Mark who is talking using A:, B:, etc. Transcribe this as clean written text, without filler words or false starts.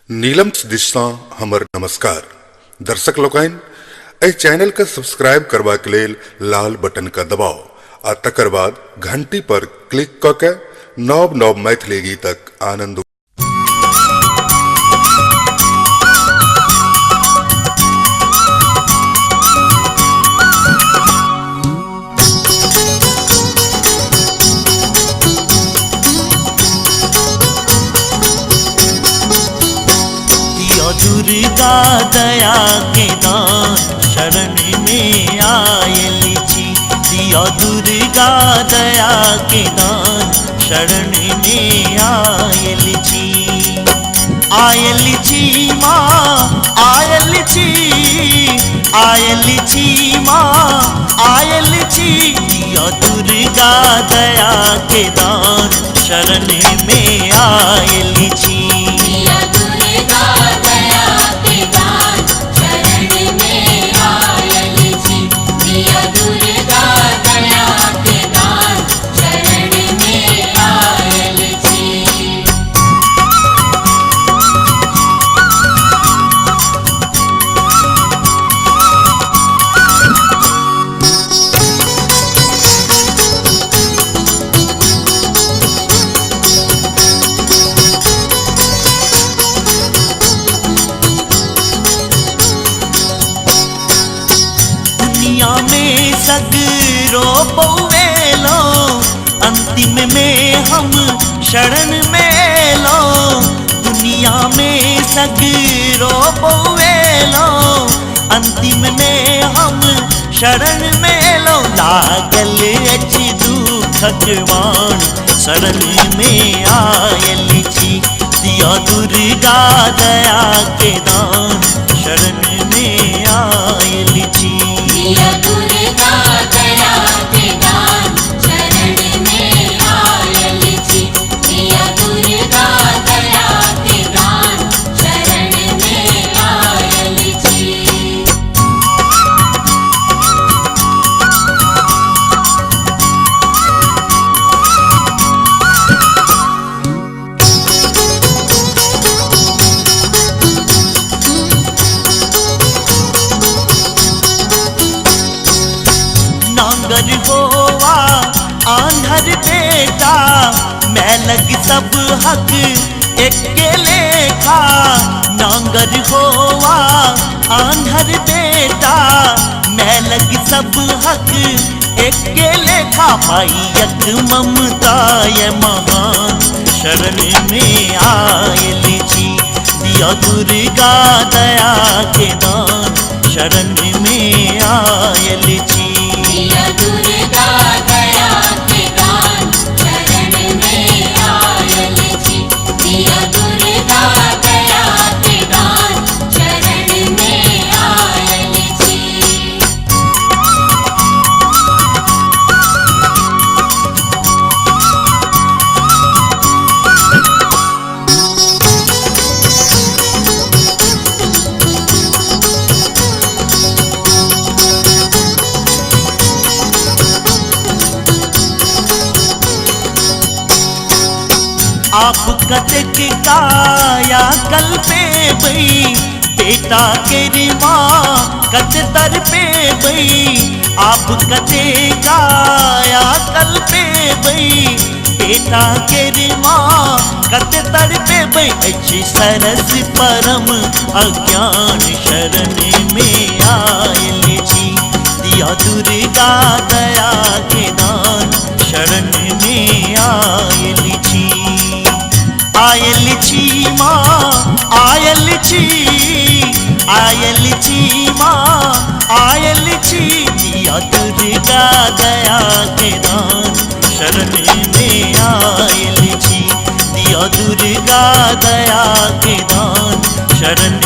A: नीलम दिशा हमर नमस्कार दर्शक लोकन ए चैनल का सब्सक्राइब करवा के लेल लाल बटन का दबाओ आ तकर बाद घंटी पर क्लिक क के नव नव मैथिली गीतक आनंद
B: दुर्गा दया के दान शरण में आयली छी। दिया दुर्गा दया के दान शरण में आयली छी। आयली छी माँ आयली छी, आयली छी माँ आयली छी। दिया दुर्गा दया के दान शरण में आयली छी। में सगरो पवेलो अंतिम में हम शरण में लो। दुनिया में सगरो पवेलो अंतिम में हम शरण में लो। लागल अछि दुखक वाण शरण में आयली छी। दिया दुर्गा दया के दान शरण में आयली छी।
C: दिया दुर्गा दया के दान शरण में आयली छी। दिया दुर्गा दया के दान शरण में आयली छी।
B: नांगर होवा आंधर बेटा मैं लग सब हक एके लेखा। नांगर होवा आंधर बेटा मैं लग सब हक एके लेखा। पाइयक ममता ये महान शरण में आयली छी। दिया दुर्गा दया के दान शरण में आयली छी।
C: दिया दुर्गा दया के दान शरण में आयली छी। दिया दुर्गा दया के दान शरण में आयली छी।
B: आप कतक काया कल्पे बई बेटा के माँ कत तर पे बई। आप कते काया कल्पे बई बेटा के माँ कत तर पे बई। अच्छी सरस परम अज्ञान शरण में आयली छी। दिया दुर्गा दया के दान शरण में आयली छी। आयली छी माँ आयली छी, आयली छी माँ आयली छी। दिया दुर्गा दया के दान शरण में आयली छी। दिया दुर्गा दया के दान शरण